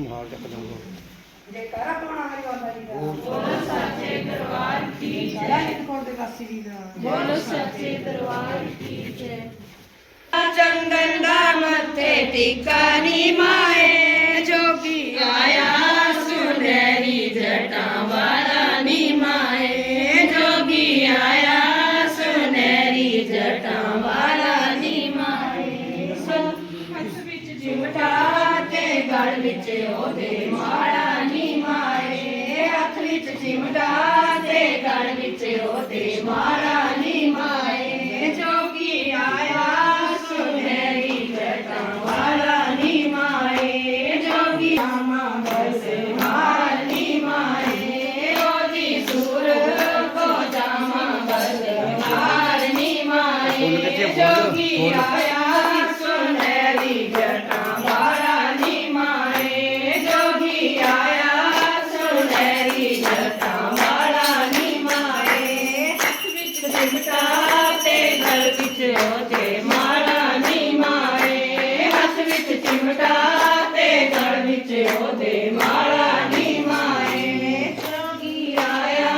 मार के पजाऊंगा जयकारा पाना हरि बाबा जी का बोलो सच्चे दरबार की जयकारा जय। नित्य दे काशी जी का बोलो सच्चे दरबार की जय। चंदन दा मथे टिकानी माए जोगी आया सुनहरी जटा वाला नी माए जोगी आया सुनहरी जटा वाला नी माए हथ विच चिमटा ते गल विच ओदे माड़ा नी माए हथ विच चिमटा ते गल विच ओदे माड़ा नी माए जोगी आया सुनहरी जटा वाला नी माए जोगी आमा बस हाली माए ओदी सुर को जामा बस हाली माए जोगी आया सुनहरी जटा वाला नी माए जोगी आया सुनहरी जटा वाला नी माए हथ विच चिमटा ते गल विच ओदे माड़ा नी माए हथ विच चिमटा ते गल विच ओदे माड़ा नी माए जोगी आया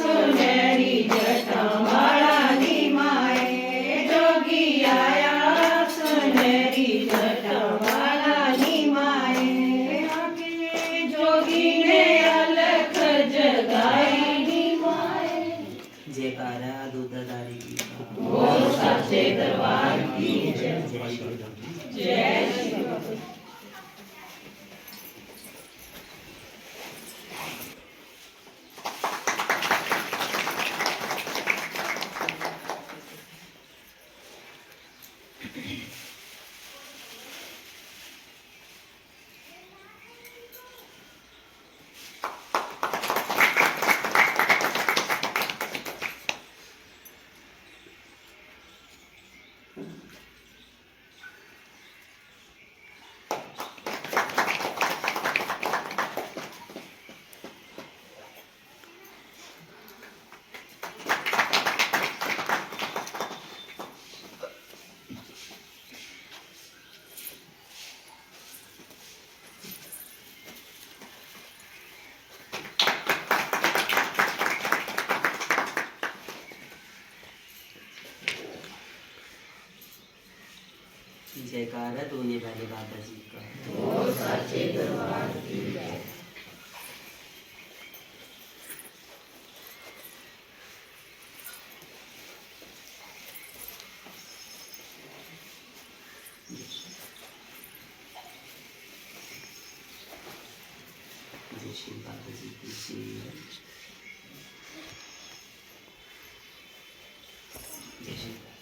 सुनहरी जटा वाला नी माए जोगी आया सुनहरी जटा वाला नी माए आगे जोगी ने अलख जगाई नी माए जयकारा दूधाधारी की बोल सच्चे दरबार की जय जय श्री राम। जय श्री राम। जयकारा दोने वाले बाबा जी का बोल सच्चे दरबार की जय जय श्री बाबा जी की जय। जय श्री राम।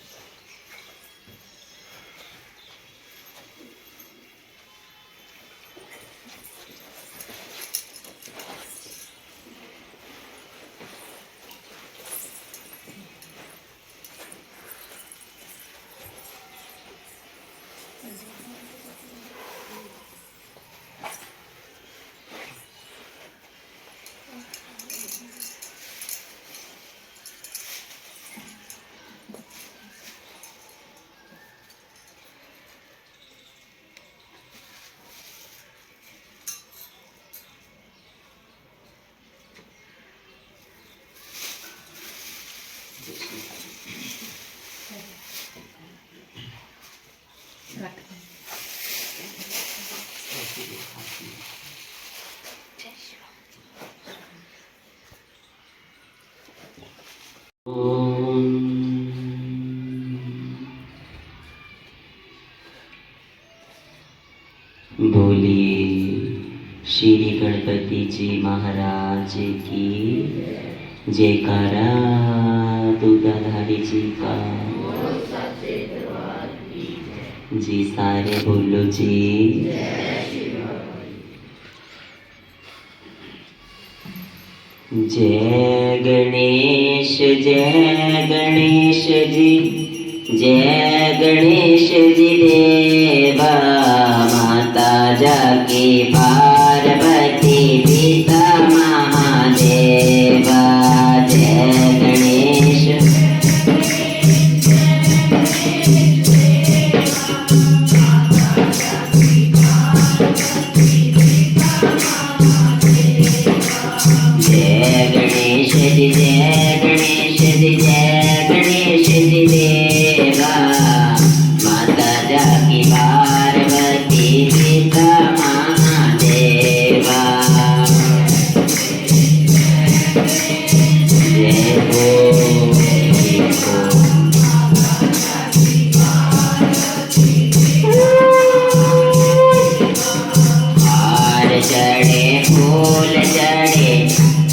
बोलिए श्री गणपति जी महाराज की जयकारा दूधाधारी जी का जी सारे बोलो जी। जय गणेश जी जय गणेश जी देवा माता जाकी पार्वती पिता महादेवा जय गणेश चढ़े फूल चढ़े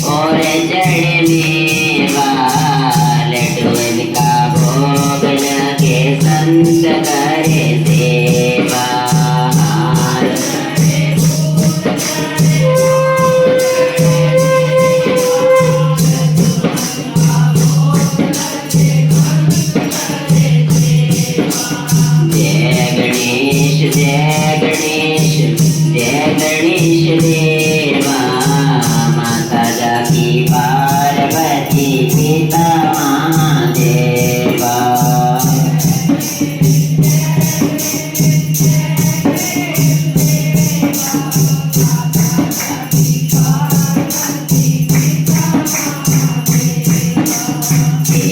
और चढ़े मेवा, लड्डुअन का भोग लगे संत करे सेवा। जय गणेश जय गणेश जय गणेश देवा, माता जाकी पार्वती पिता महादेवा।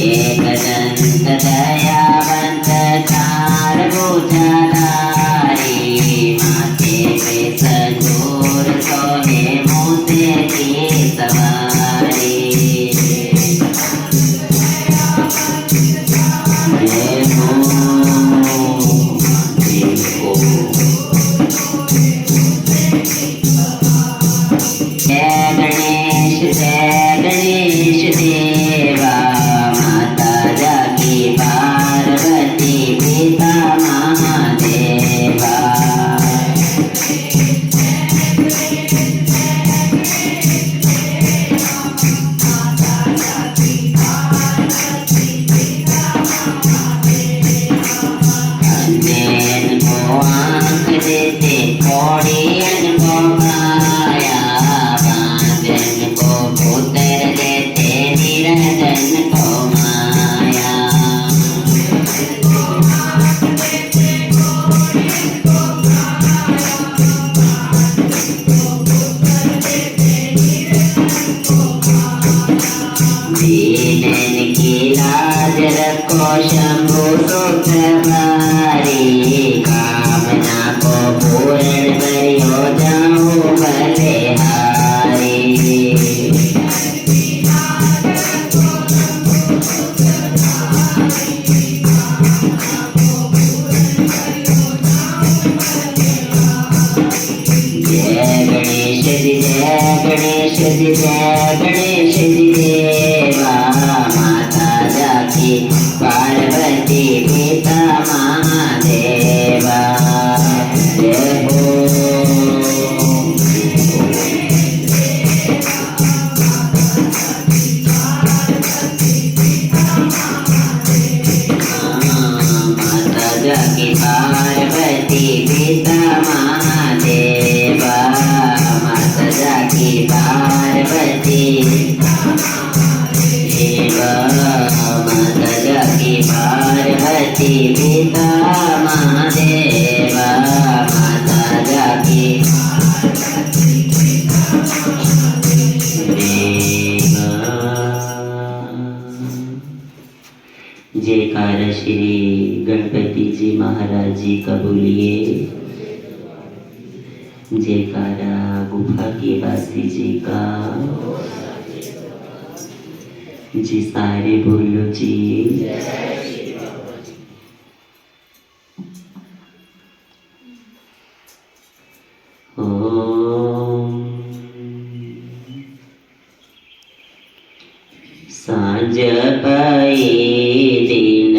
एकदंत दयावंत चार भुजाधारी, माथे पे संजूर सोहे मोती की सवारी। जय हो जय गणेश देवा, माता जाकी पार्वती पिता महादेवा। अंधेन को आँख देते कोढ़ियन को काया, बांझन को पुत्र देते निरंजन को माया। दीनन की लाज रखो शंभु सुप्रभारी, कामना को पूर्ण करियो जाऊं बलिहारी। जय गणेश जी जय गणेश जी जय गणेश जी देवा, माता जाकी पार्वती पिता महादेवा। जय हो माता जाकी पार्वती पिता महादेवा, माता जाकी पार्वती देवा, माता जाकी पार्वती पिता महादेवा, माता जाकी देवा। जयकारा श्री गणपति जी महाराज जी का बोलिए। जयकारा गुफा के वासी जी का। जी सारे बोलो जी। ओम सांझ पाई दिन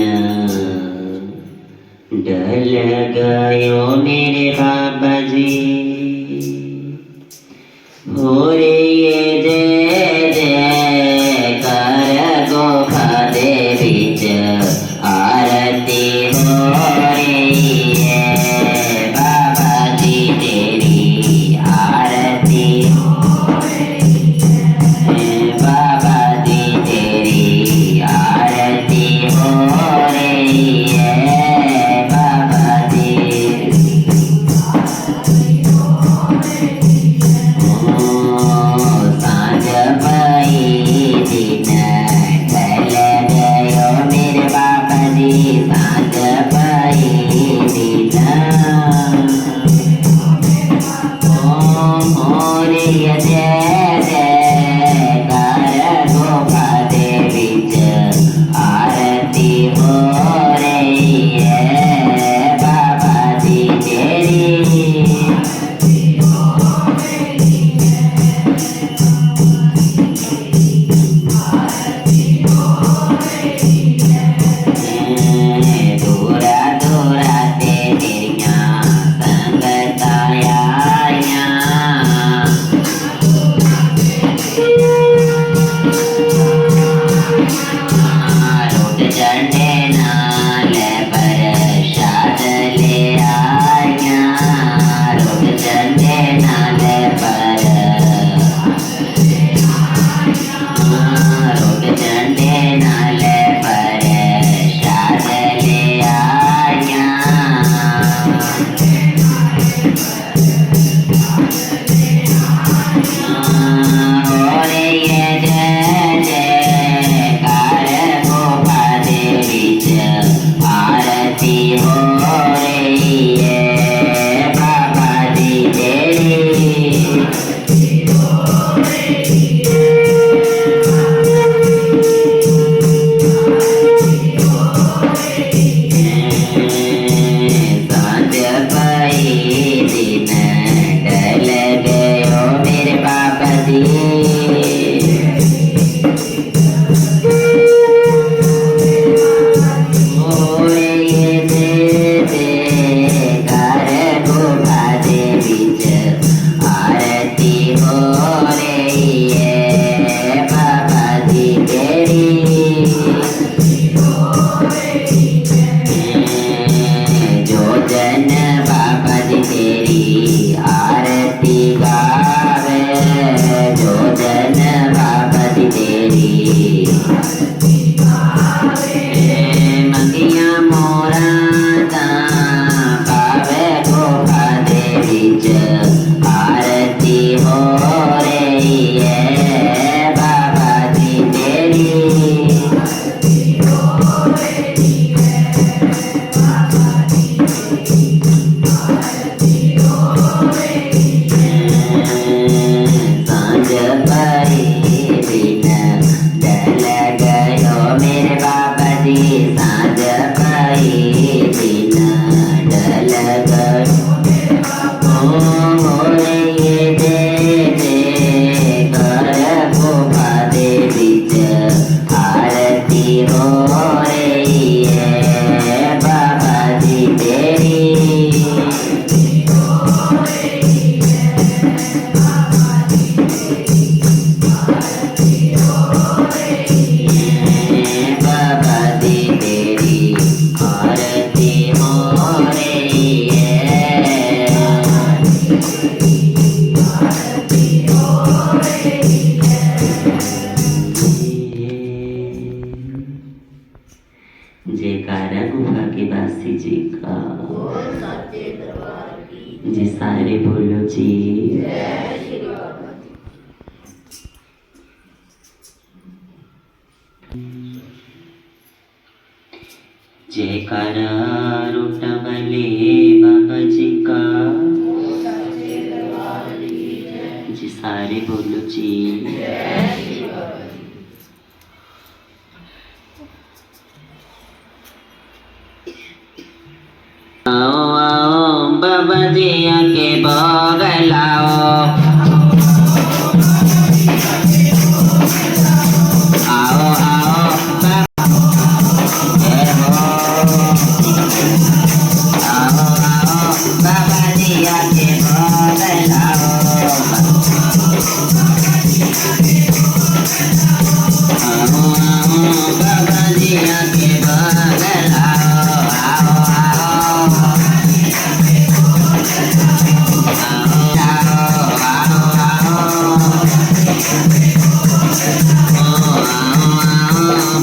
ढल गयो मेरे बाबा जी, हो रे ये जय जय कर गोखा दे बीच आरती हो रही है, बाबा जी तेरी आरती हो रही है, बाबा जी तेरी आरती जयकारा रोटवले बाबा जी का जी, सारे बोलो जी। आओ आओ बाबा जी आके भोग लाओ, आओ आओ बाबा जय हो, आओ आओ बाबा जी आके भोग लाओ, आओ आओ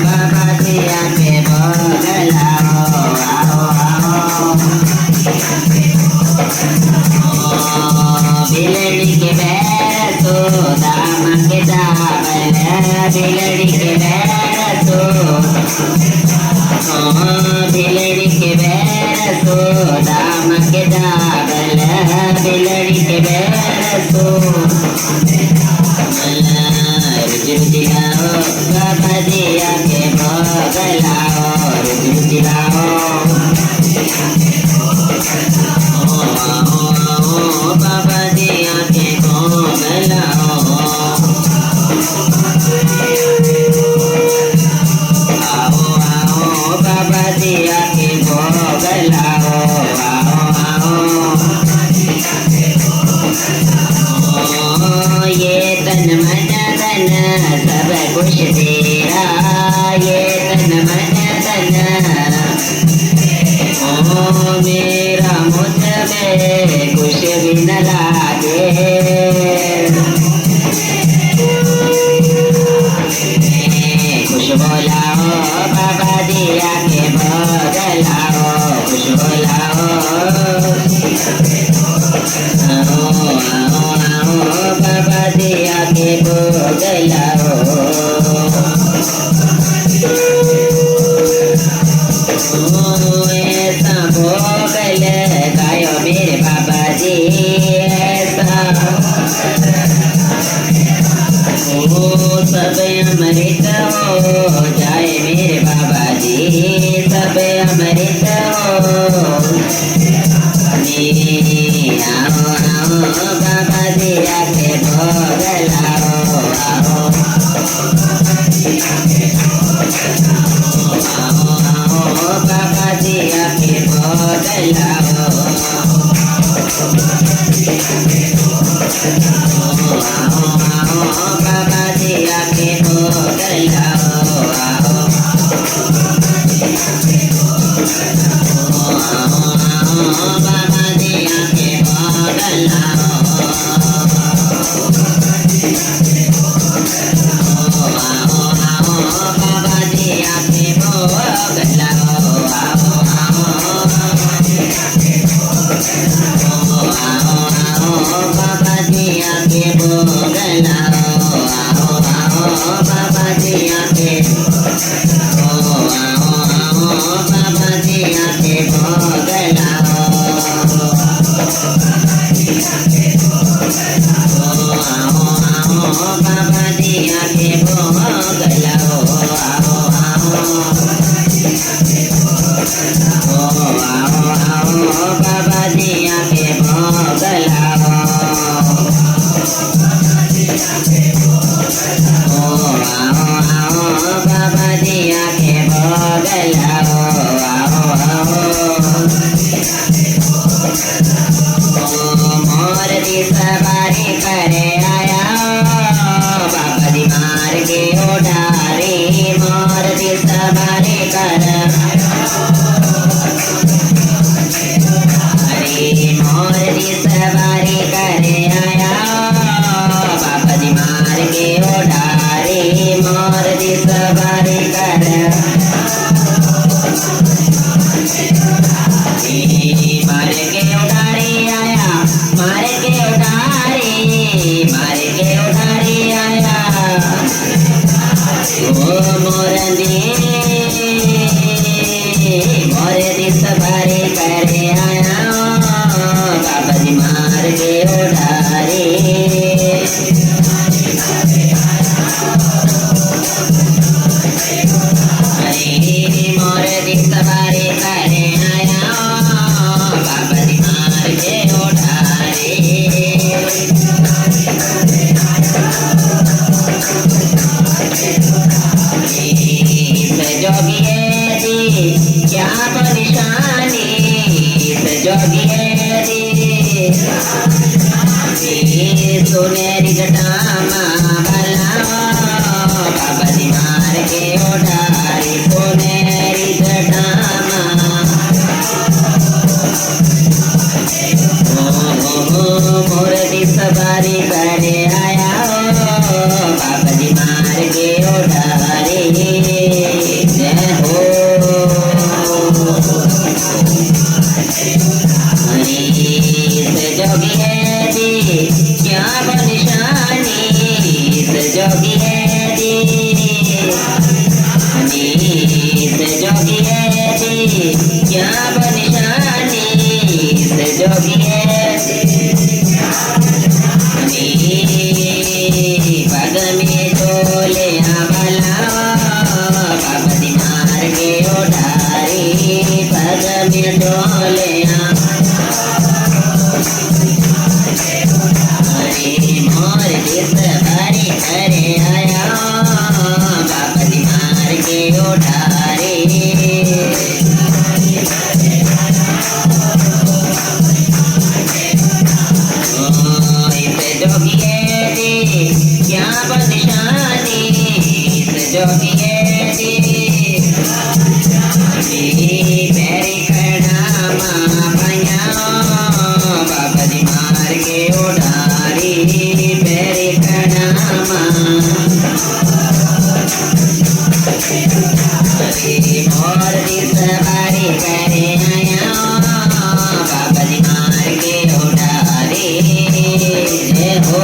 बाबा जी आके भोग लाओ, आओ आओ बिलड़ी के बैर तो दाम के दावल, बिलड़ी के बैर तो, बिलड़ी के बैर तो दाम के दावल, बिलड़ी के बैर तो रुजिलाओ बाबा जी आके भोग लाओ, रुजिलाओ बाबा जी आके भोग लाओ, आओ आओ बाबा जी आके भोग लाओ, आओ आओ ये तन मन धन सब कुछ तेरा, ये तन मन धन ओ मेरा मुझ में कुछ भी न लागे, कुछ बोलाओ बाबा जी आके भोग लाओ, कुछ बोलाओ, आओ आओ आओ बाबा जी आके भोग लाओ, ऐसा भोग लगायो मेरे बाबा जी, ऐसा सब अमृत हो जाए मेरे बाबा जी, सब अमृत हो, आओ आओ बाबा जी आके भोग लाओ, आओ आओ बाबा जी आके भोग लाओ, आओ आओ बाबा जी आके भोग लाओ, आओ आओ बाबा जी आके भोग लाओ, आओ आओ बाबा जी आके भोग लाओ, आओ आओ बाबा जी आके भोग लाओ, आओ बाबा जी आके, आओ बाबा जी आके भोग लाओ, आओ बाबा जी आके भोग लाओ, आओ बाबा जी आके भोग लाओ, आओ बाबा जी आके भोग लाओ, मोर दी सवारी करे आया बाबा जी मार के उडारी, मोर दी सवारी कर मोर दी सवारी करे आया बाबा जी मार के उडारी, मोर दी सवारी कर मार के उडारी आया, मार के उडारी, मार मोर दी सवारी करे आया बाबा जी मार के उठारे जोगिए दी क्या निशानी जोगिए दी सुनेरी जटामा भला बाबा जी मार के उठारी सुनेरी जटामा मोर दी सवारी करे आया बाबा जी मार के उठारी जय हो जोगिए दी क्या निशानी जोगिए दी जोगिए दी क्या निशानी जोगिए पग में चोले भला बाबा जी मार के उठारी पग में चोले मोर दिस बारी करे आया बाबा जी मार के उठारे जोगिए दी क्या निशानी जोगिए दी मेरी खड़ामा भैया बाबा जी मार के उठारी मेरे खड़ामा मोर दी सवारी करे आया बाबा जी मार के उठारी जय हो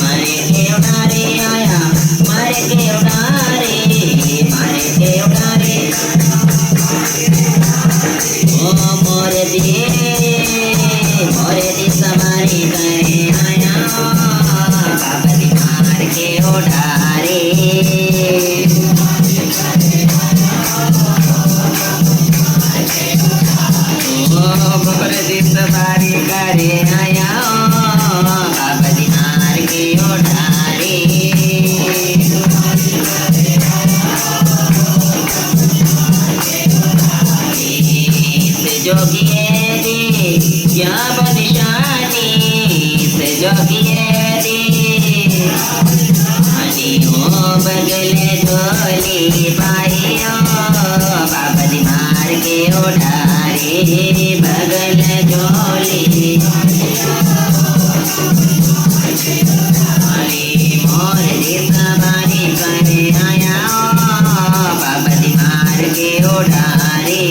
मारे के उठारे आया मारे के उठारे मारे के उठारे ओ मोर दी सवारी करे आया बाबा जी मार के उठारे मोर दी सवारी करे आया बाबा जी मार के उठारे जोगिए दी क्या निशानी जोगिए दी हो बगले झोली पाइयो बाबा जी मार के उठारे बगल झोली मोर दी सवारी करे आया बाबा जी मार के उठारे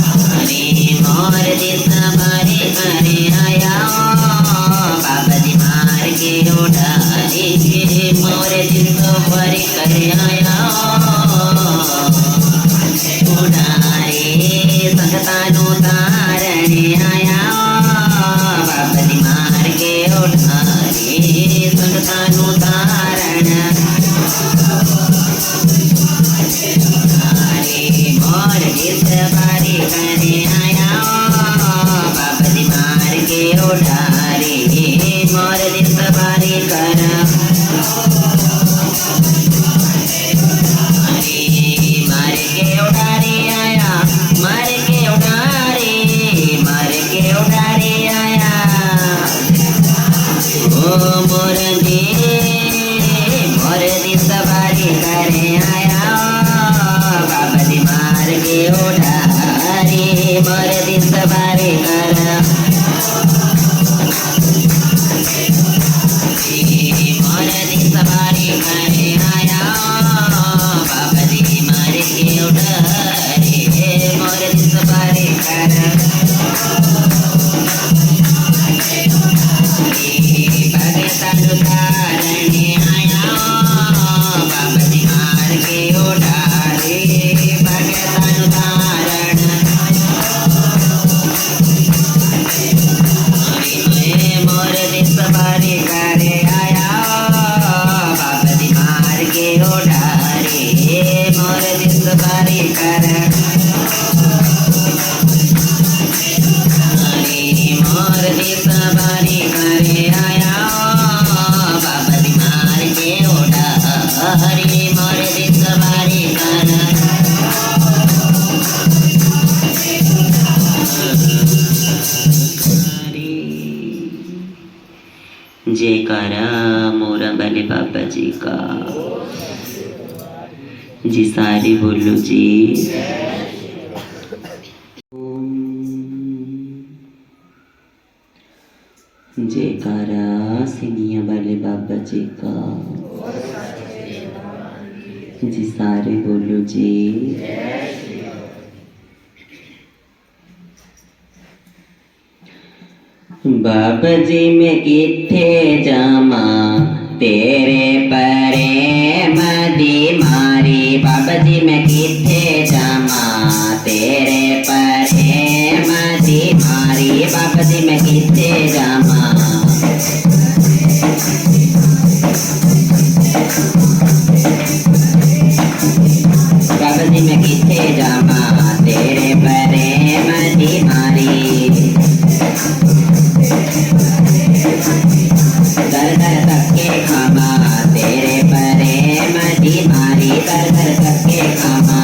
मोर दी सवारी करे आया बाबा जी मार के उठारे मोर दी सवारी करे आया उठारे संगतानु तारने आया बाबा जी मार के उठारे संगतानु तारण मोर दी सवारी करे आया बाबा जी मार के उठारे मोर दी सवारी कर मार के उठारे आया मार के उठारे मार के उठारे आया ओ मोर दी सवारी करे आया बाबा जी मार के उठारे मोर दी सवारी कर मोर दी सवारी करे आया बाबा जी मार के उठारे मोर दी सवारी कर भगतानु तारने आया बाबा जी मार के सवारी कर मोर दी सवारी करे आया बाबा दी मार के उड़ा हरी मोर दी सवारी कर जयकारा मोरा बने बाबा जी का जी सारे बोलो जी जयकारा सिंगिया वाले बाबा जी का जी सारे बोलो जी बाबा जी मैं किथे जामा तेरे प्रेम दी मारी बाबा जी मैं किथे जामा तेरे प्रेम दी मारी बाबा जी मैं किथे जामा बाबा जी मैं किथे जामा तेरे प्रेम दी मारी दर दर धक्के खामा तेरे प्रेम दी मारी दर दर धक्के खामा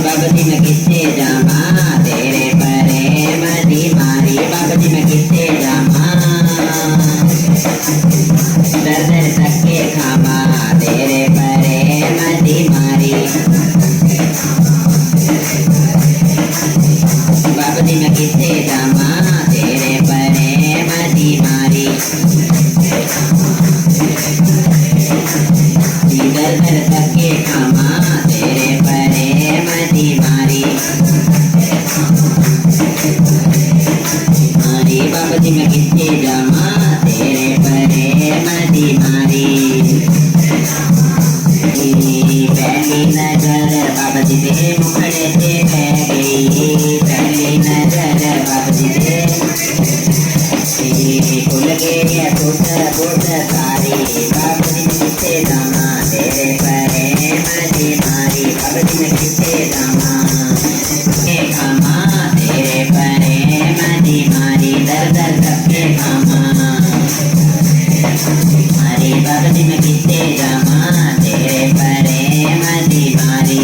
बाबा जी मैं किथे जामा तेरे प्रेम दी मारी बाबा जी मैं किथे जामा दर दर धक्के खामा तेरे प्रेम दी मारी बाबा जी मैं किथे जामा तेरे प्रेम दी मारी दर दर धक्के खामा तेरे प्रेम दी मारी मारी बाबा जी मैं किथे जामा तेरे प्रेम दी मारी पहली नजर बाबा जी दे मुखड़े से बह गई पहली नजर बाबा जी दे खुल गए फुट फुट सारी बाबा जी में किथे जामा तेरे प्रेम दी मारी बाबा जी में किथे जामा के खामा तेरे प्रेम दी मारी दर दर धक्के खामा मारी बाबा जी में किथे जामा तेरे प्रेम दी मारी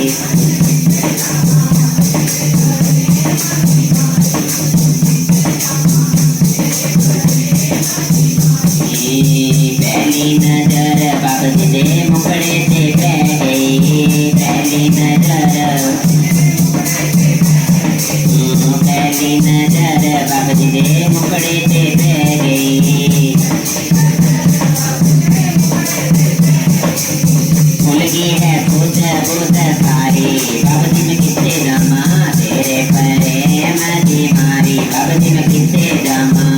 पहली नजर बाबा जी दे मुखड़े से बह गई पहली नजर बाबा जी दे मुखड़े से बह गई खुल गई है फुट फुट सारी बाबा जी में किथे जामा तेरे प्रेम दी मारी बाबा जी में किथे जामा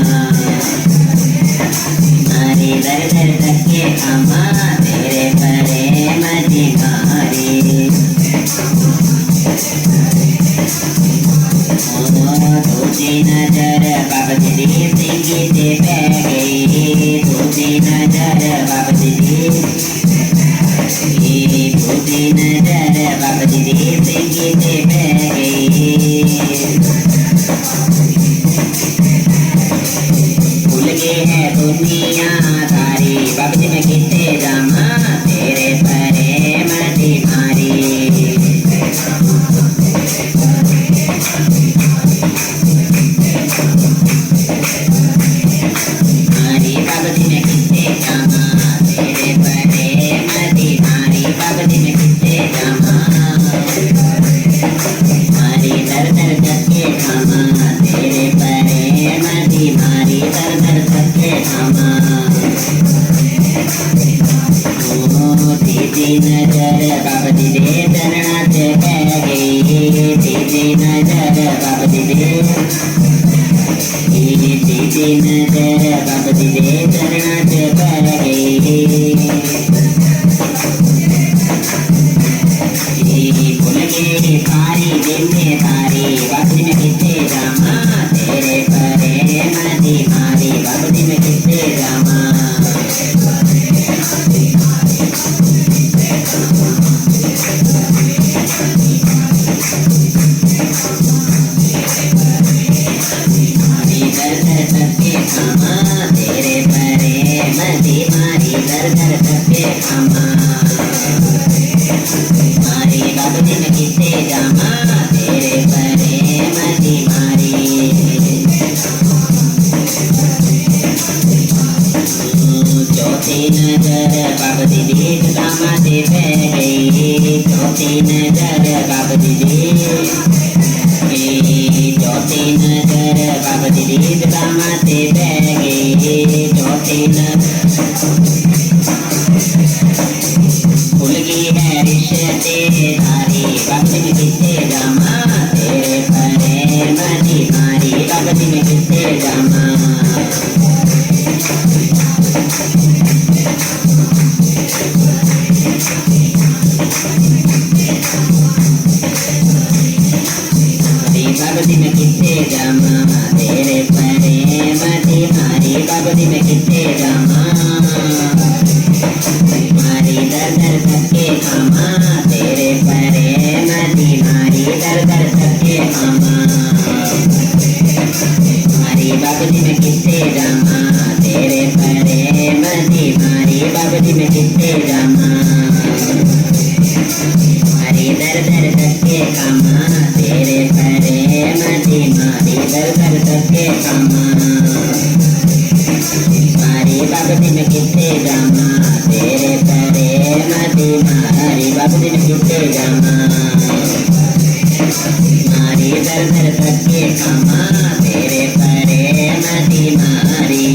मारी दर दर धक्के खामा तेरे प्रेम दी मारी दूसरी नजर बाबा जी दी सिंगी से बह गई दूसरी नजर बाबा जी दी दूसरी नजर बाबा जी दी सिंगी से बह गई भूल गए है दुनिया सारी बाबा जी मैं किथे जामा तेरे प्रेम दी मारी मारी बाबा जी मैं किथे जामा तेरे प्रेम दी मारी बाबा जी मैं किथे जामा मारी दर दर धक्के खामा तेरे प्रेम दी मारी दर दर धक्के खामा दीदी नजर बाबा जी दे चरणा से बह गई दीदी नजर बाबा जी दे दीदी नजर बाबा जी दे चरणा से बह गई भूल गई सारी जिम्मेदारी बाबा जी में किथे जामा तेरे प्रेम दी मारी बाबा जी में किथे जामा माथे बह गई चौथी नजर बाप दीदी चौथी नजर बाप दीदी माथे बह गई चौथी भूल गई है रिश्तेदारी बाप दीदी किससे जमा तेरे परे मजी मारी बाप दीदी किससे जमा बाबदी में कितने जमा तेरे परे मती मारी बाबदी में कितने जमा मारी दर दर सबके खामा तेरे परे मती मारी दर दर सबके खामा मारी बाबदी में कितने जमा तेरे परे मती मारी बाबदी में कितने जमा मारी दर दर सबके खामा तेरे परे मती मारी दर दर सबके खामा मारी बाबदी में कितने जमा तेरे परे मती मारी बाबदी में कितने जमा मारी दर दर सबके खामा तेरे परे मती मारी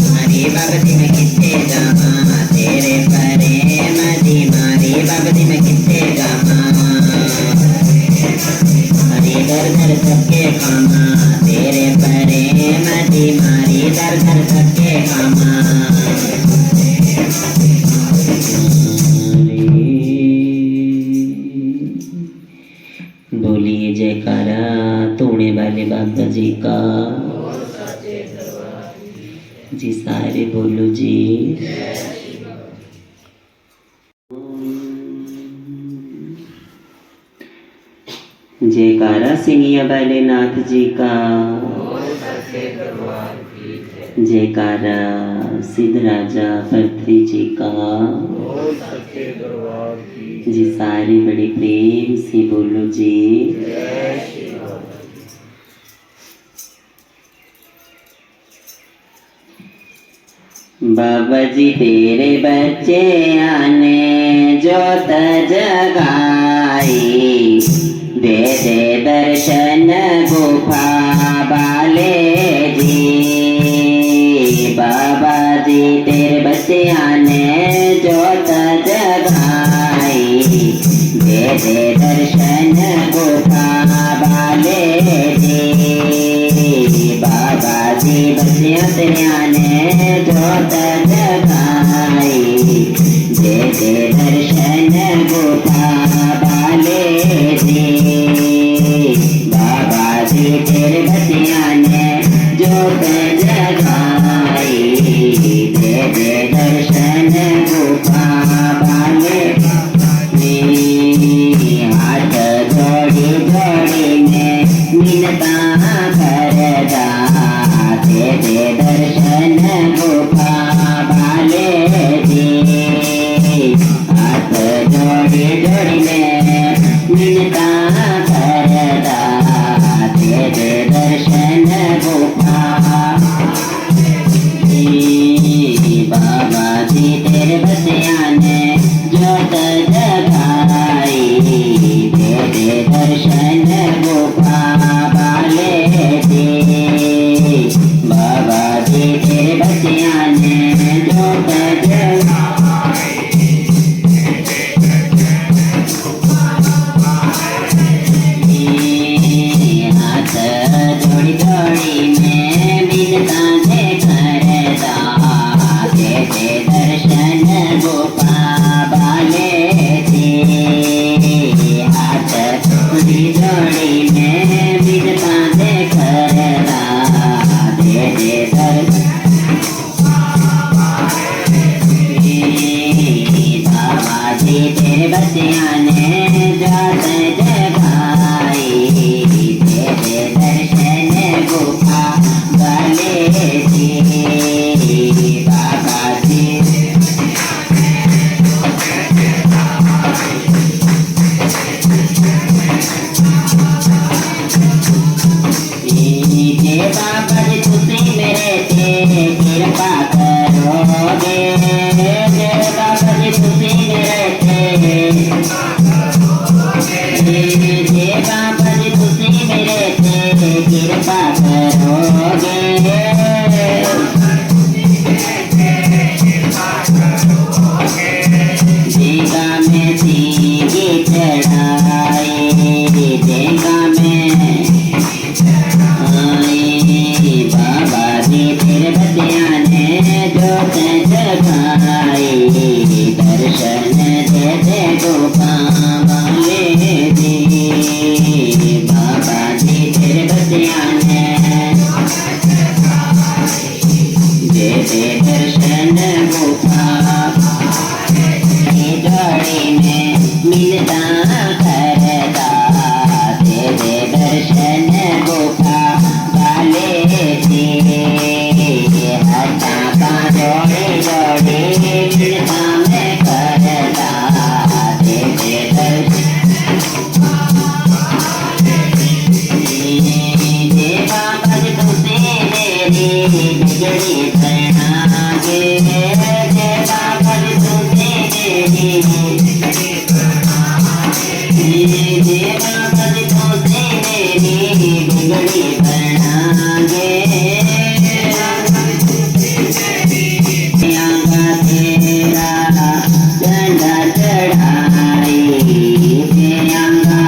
मारी बाबदी में कितने जमा तेरे परे मती मारी बाबदी में कितने जमा मारी दर दर सबके खामा तेरे परे मती मारी दर दर सबके खामा बोलिए जयकारा तोड़ने वाले बाबा जी का जी सारे बोलो जी जयकारा सिंगिया वाले नाथ जी का जयकारा सिद्ध राजा पृथ्वी जी का जी सारे बड़े प्रेम से बोलो जी बाबा जी तेरे बच्चे आने जोत जगाई दे दे दर्शन गुफा बाले जी बाबा जी तेरे बच्चे आने जोत जगाई दे दे दर्शन गुफा बाले जी बाबा जी बच्चियां तेरे आने जोत जगाई दे दे दर्शन गुफा बाले बाबा जी तेरे बच्चियां ने जोत जगाई दे दे दर्शन गुफा बाले हाथ जोड़ी जोड़ी में मिलता करदा दे दे दर्शन गुफा बाले हाथ जोड़ी जोड़ी में मिलता करदा दे दे दर्शन गुफा बाबा जी तेरे बच्चियां ने जोत जगाई दे दे दर्शन गुफा बाले बाबा जी तेरे बच्चियां ने जोत जगाई हाथ जोड़ी जोड़ी में मिलता दे करदा दे दे दर्शन गुफा बाले हाथ जोड़ी जोड़ी में मिलता दे करदा दे दे दर्शन बाबा जी तेरे बच्चियां ने जोत जगाई दे दे दर्शन गुफा बाले बाबा जी जे बाबा जी खुशी में रहते, जे बाबा जी खुशी में रहते कृपा करोगे, देगा में सीधी चढ़ाई, देगा में आई, बाबा जी फिर बतियाने जोत जगाई, दर्शन दे दे गोपाल जी, बाबा जी फिर बतियाने दे दे दर्शन गोपाल, जोड़ी में मिलता करता, दे दे दर्शन गोपाल वाले जी, हटा का जोड़ी जोड़ी मिलता में करता, दे दे दर्शन जे बाबा जी तुझसे मेरी बिगड़ी बना गे, जे बाबा जी तुझसे मेरी जे बाबा जी तुझसे मेरी बिगड़ी बना गे, आगा तेरा झंडा चढ़ाई, आगा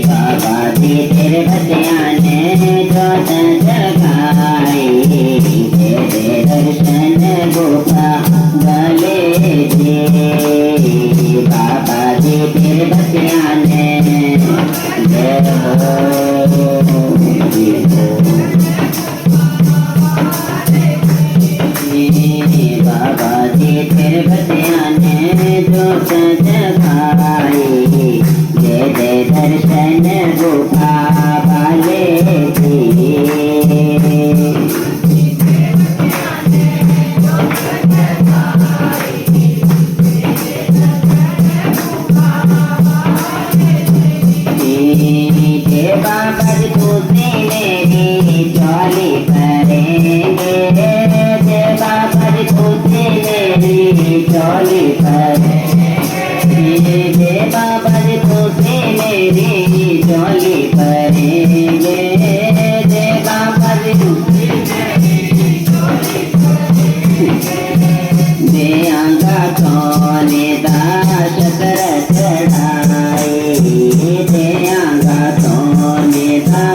बाबा जी तेरे बतियाने जोत जगाई, तेरे दर्शन गोपाल जी, बाबा जी तेरे बतियाने जय हो बाबा जी तेरे बतियाने जोत जगाई, दे दे दर्शन गोपाल वाले जी, जे बाबा जी तुझसे मेरी चौली करेंगे, जे बाबा जी तुझसे मेरी चौली करेंगे, जे बाबा जी तुझसे मेरी चौली करेंगे, जे बाबा जी दे आगा सोने दा शकर चढ़ाई, दे आगा सोने दा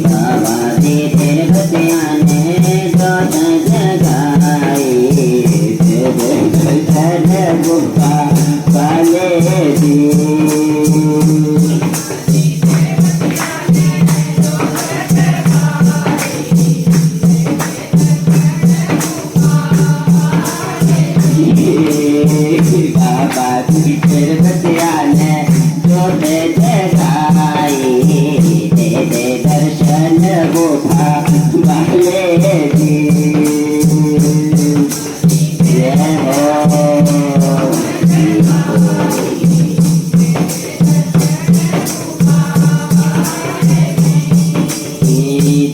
बाबा जी तेरे बतियाने जोत जगाई, दर्शन गोपाल वाले जी, बाबा जी तेरे बतियाने जोत जगाई, दे दे दर्शन गोपाल वाले जी, जय हो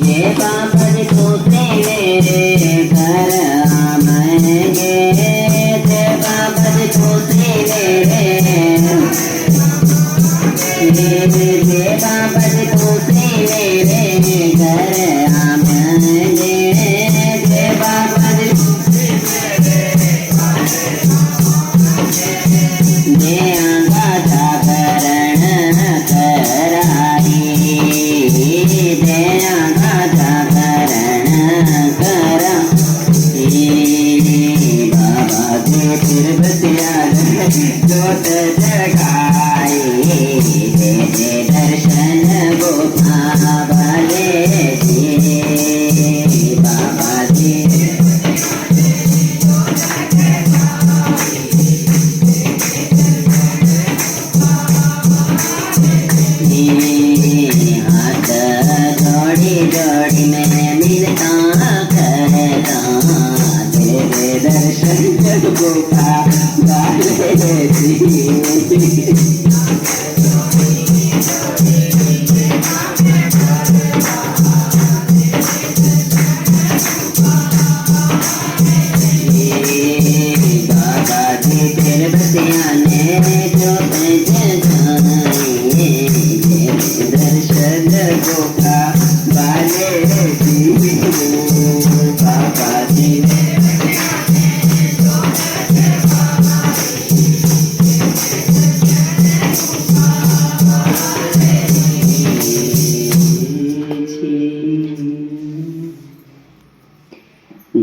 जे बाबा जी तुझसे मेरे घर आएंगे, जे बाबा जी तुझसे मेरे, जे बाबा जी तुझसे मेरे घर आएंगे, जे बाबा जी दे आगा जागरण कराई, दे आगा जागरण कराई, बाबा जी फिर बतियाने जोत जगाई, दे दे दर्शन गोपाल वाले जी, बाबा जी हाथ जोड़ी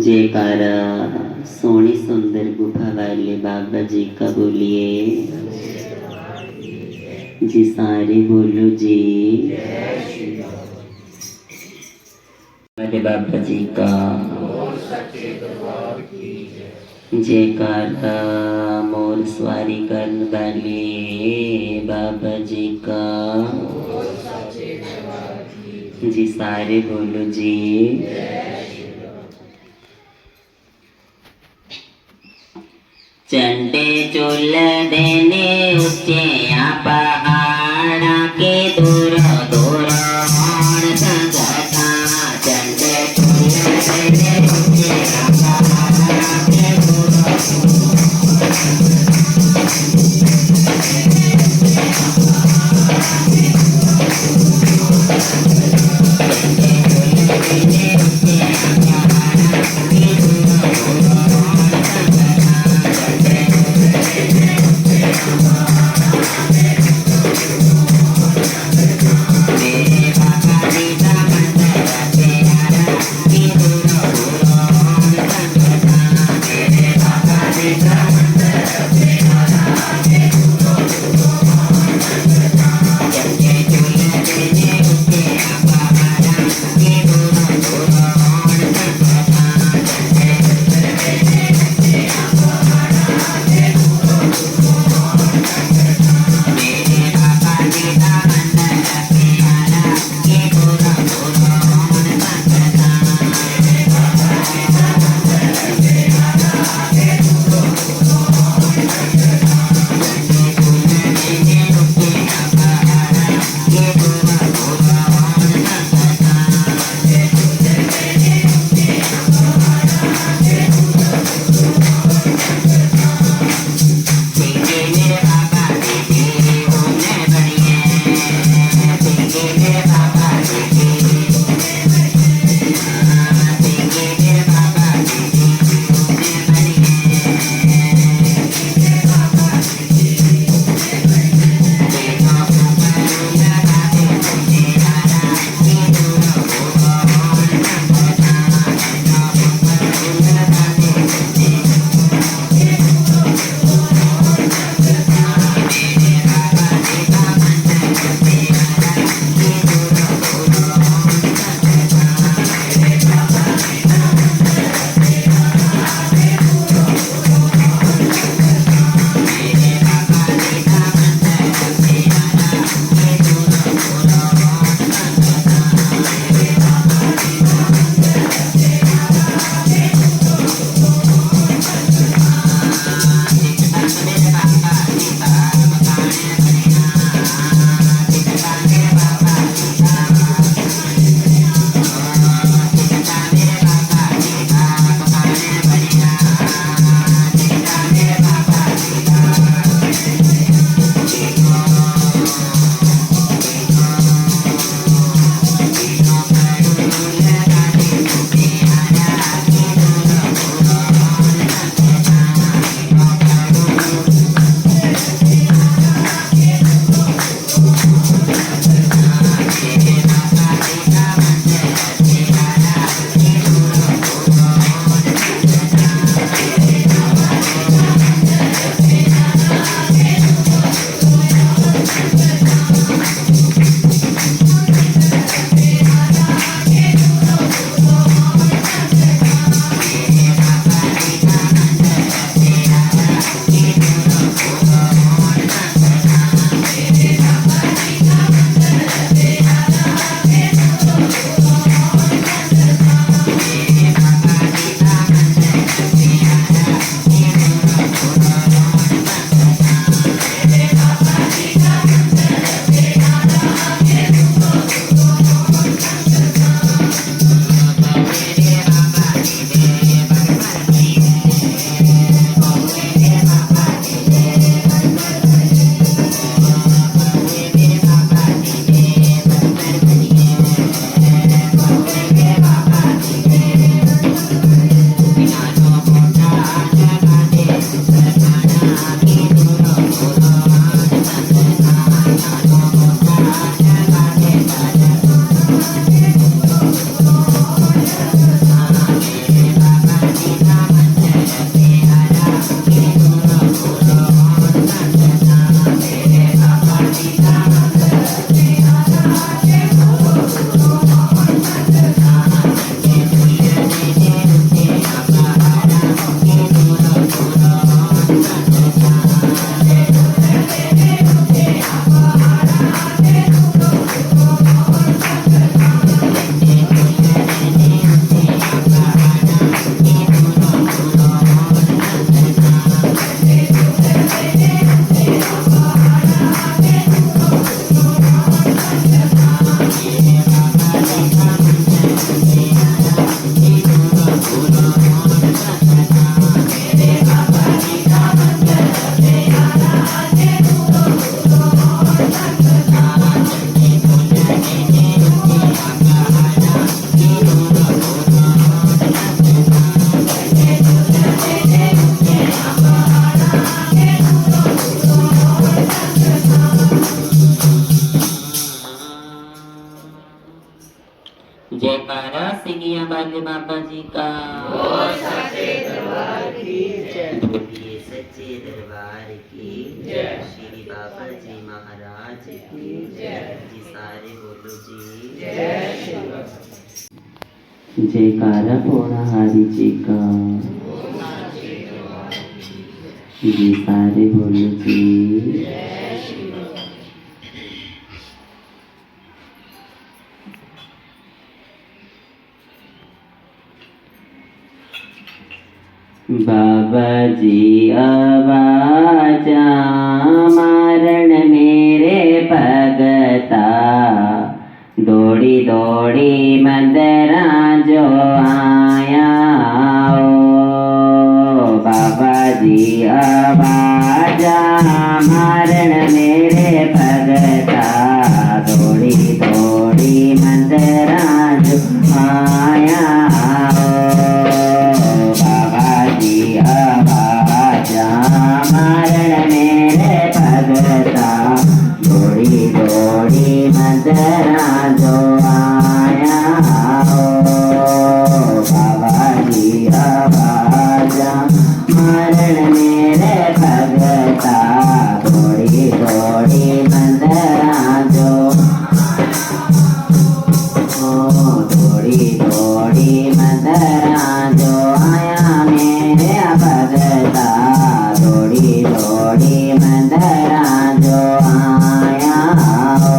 जयकारा सोनी सुंदर गुफा वाले बाबा जी का बोलिए। जी सारे बोलो जी। वाले बाबा जी का जयकारा मोर सवारी करने वाले बाबा जी का जी सारे बोलो जी। चंडे चुल देने ऊंचे पहाड़ा के दूर दूर और संगता। चंडे चुल देने ऊंचे पहाड़ा के दूर जयकारा सिंगिया बाले बाबा जी का। बोल सच्चे दरबार की जय। बोलिए सच्चे दरबार की जय। श्री बाबा जी महाराज की जय। जी सारे बोलो जी जय श्री बाबा। जयकारा पोड़ा हरि जी का। जी सारे बोलो जी जय श्री बाबा। बाबा जी आवाजा मारण मेरे भगता, दौड़ी दौड़ी मंदरा जो आया ओ। बाबा जी आवाजा मारण मेरे भगता, दौड़ी दौड़ी मंदरा जो आया ओ। आवाजा मारण मेरे भगता, दौड़ी दौड़ी मंदरा जो आया हो। बाबा जी आवाजा मारण मेरे भगता, दौड़ी दौड़ी मंदरा जो दौड़ी दौड़ी मंदरा जो आया मेरे भगता, दौड़ी दौड़ी मंदरा जो आया हो।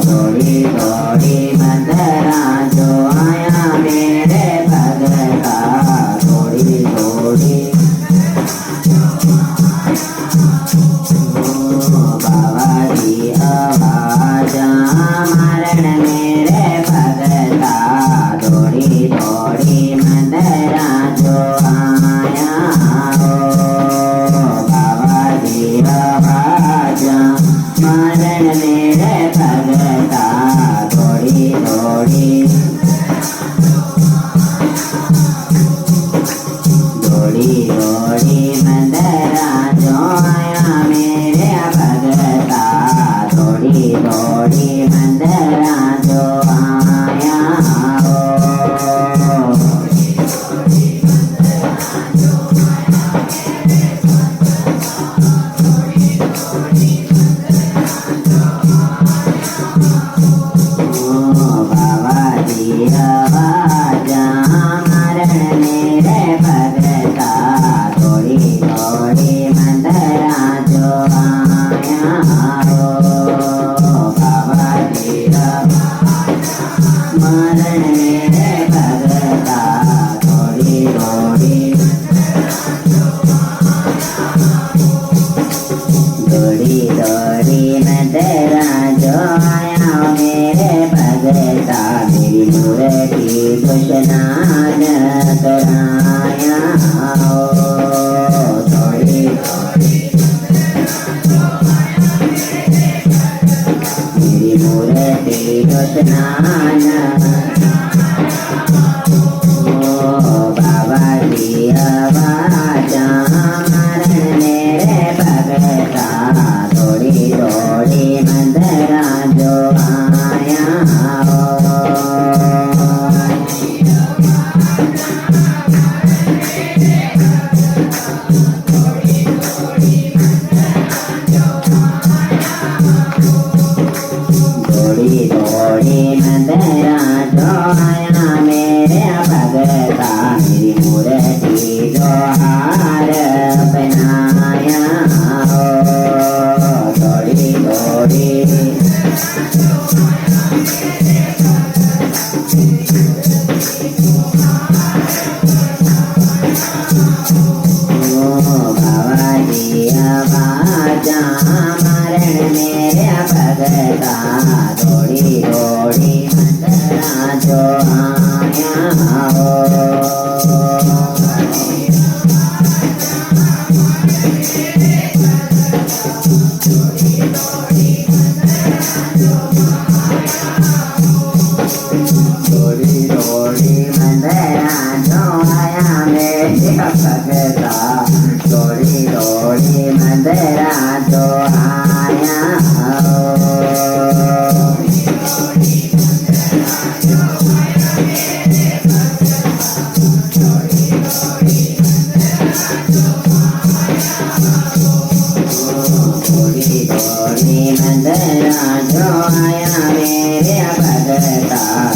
दौड़ी दौड़ी मंदरा जो आया मेरे भगता, दौड़ी दौड़ी बाबा जी आवाजा मारण मेरे भगता, दौड़ी दौड़ी मंदरा जो आया हो। बाबा जी आवाजा मारण मेरे भगता, दौड़ी दौड़ी दौड़ी दौड़ी मंदरा जो आया मेरे भगता, दौड़ी दौड़ी मंदरा जो आया हो। बाबा जी आवाजा मारण मेरे भगता, दौड़ी दौड़ी मंदरा जो आया हो। बाबा जी मारण मेरे भगता, दौड़ी दौड़ी दौड़ी दौड़ी मंदरा जो आया मेरे भगता, मेरी मूर्ति दुष्नान कराया हो। दौड़ी मेरी मूर्ति दुष्नान बाबा जी आवाजा मारण मेरे भगता, दौड़ी दौड़ी मंदरा जो आया हो। दौड़ी दौड़ी मंदरा जो आया मेरे भगता, मेरी मूर्ति जो हार पहनाया हो। दौड़ी दौड़ी बाबा जी आवाजा मारण मेरे भगता, दौड़ी दौड़ी मंदरा जो आया हो। दौड़ी दौड़ी मंदरा जो आया मेरे भगता, दौड़ी दौड़ी मंदरा जो आया हो।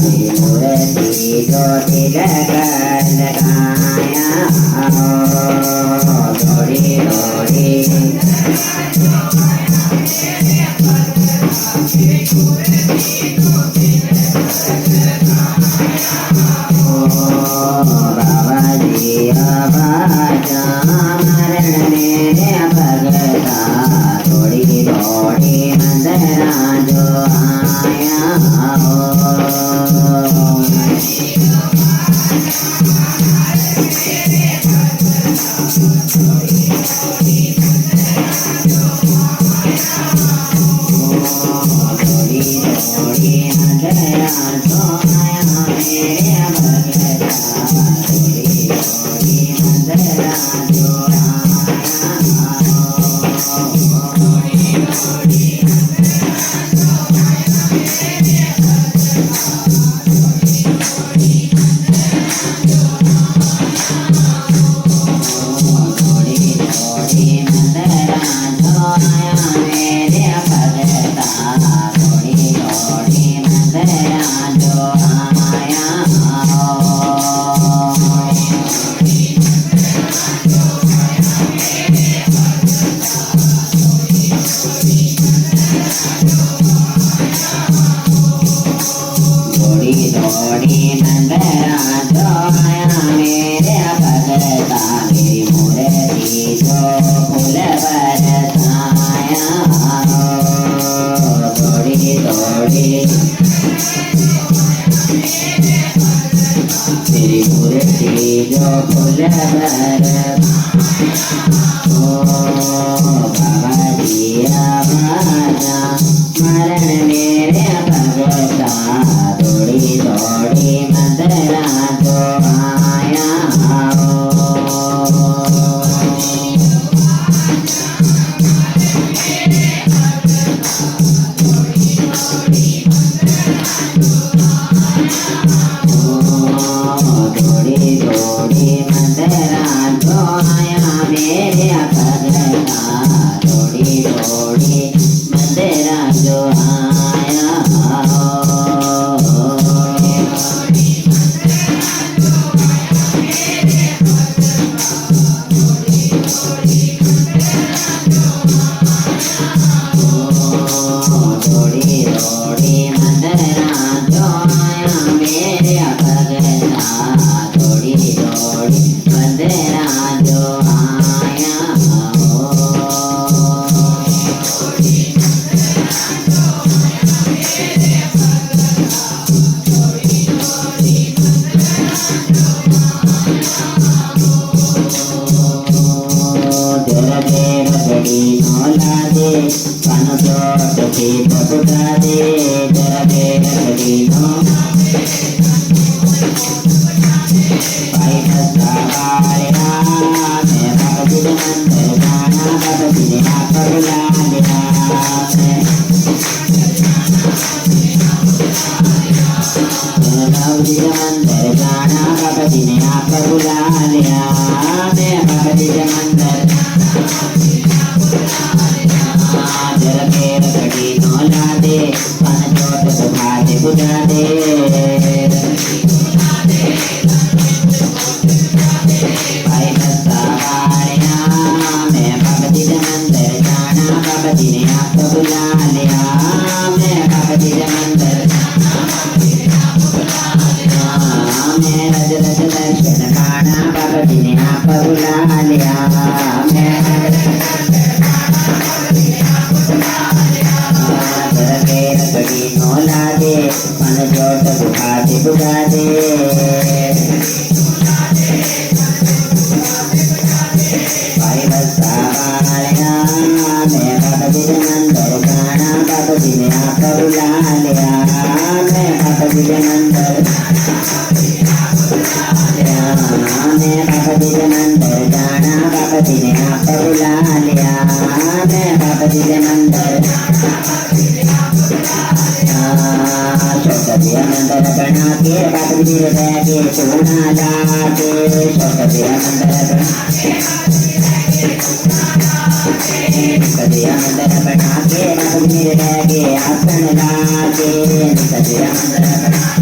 मूर्ति ज्योति जगत लगाया दौड़ी दौड़ी बाबा जी आवाजा मरण मेरे भगता दौड़ी दौड़ी मंदरा जो आया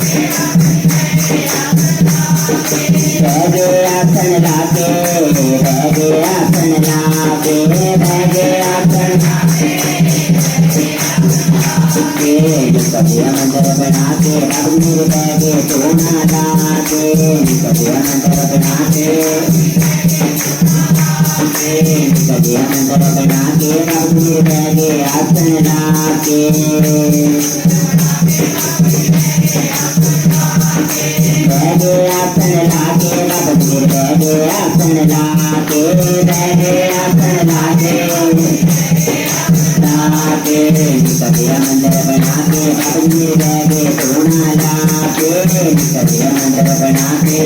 Thank you. बैगे सोना लागे कभी मंत्र बना के कभी मंत्र बना के बाबू बैगे आसन लागे बैगे आसन लागे बाबू बैगे आसन लागे बैगे आसन लागे लागे कभी मंत्र बना के बाबू बैगे सोना लागे कभी मंत्र बना के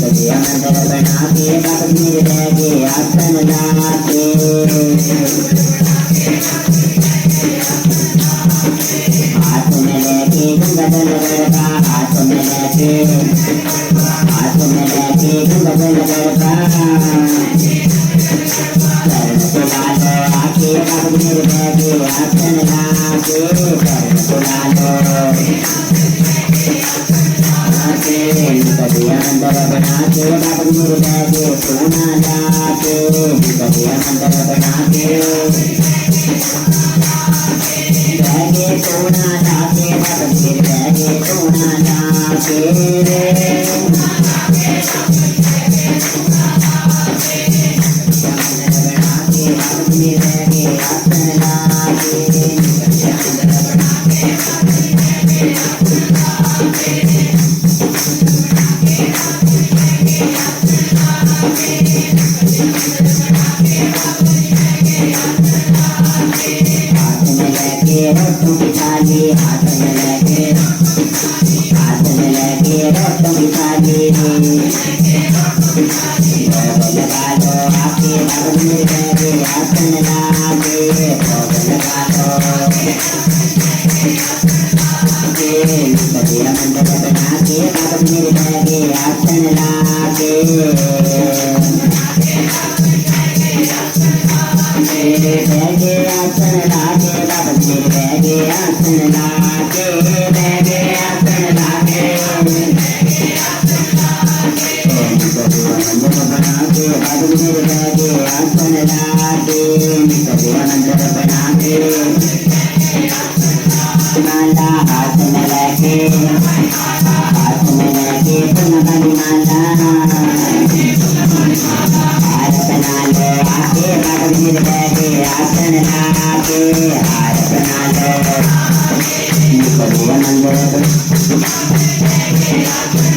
कभी मंत्र बना के बाबू बैगे आसन लागे हाथ में लेके गंगल गरबा हाथ में लेके गंगल गरबा चरण तुलालो आके बाबू बैगे आसन लागे चरण तुलालो आके कभी मंत्र बना के बाबू बैगे सोना लागे कभी मंत्र बना के बैगे सोना लागे बाबू बैगे सोना लागे बना के बाबू बैगे आसन लागे रोटू की थाली हाथ में लेके रोटू की थाली भोग लगा लो आके बाबू बैगे आसन लागे भोग लगा लो कभी मंत्र बना के बाबू बैगे आसन लागे बैगे आसन लागे बाबू बैगे आसन लागे बैगे आसन लागे कभी मंत्र बना के बाबू बैगे आसन लागे कभी मंत्र बना के माला हाथ में लेके पुनः बनी माला हार बना लो आके बाबू बैगे आसन लागे हार बना लो कभी मंत्र बैगे आसन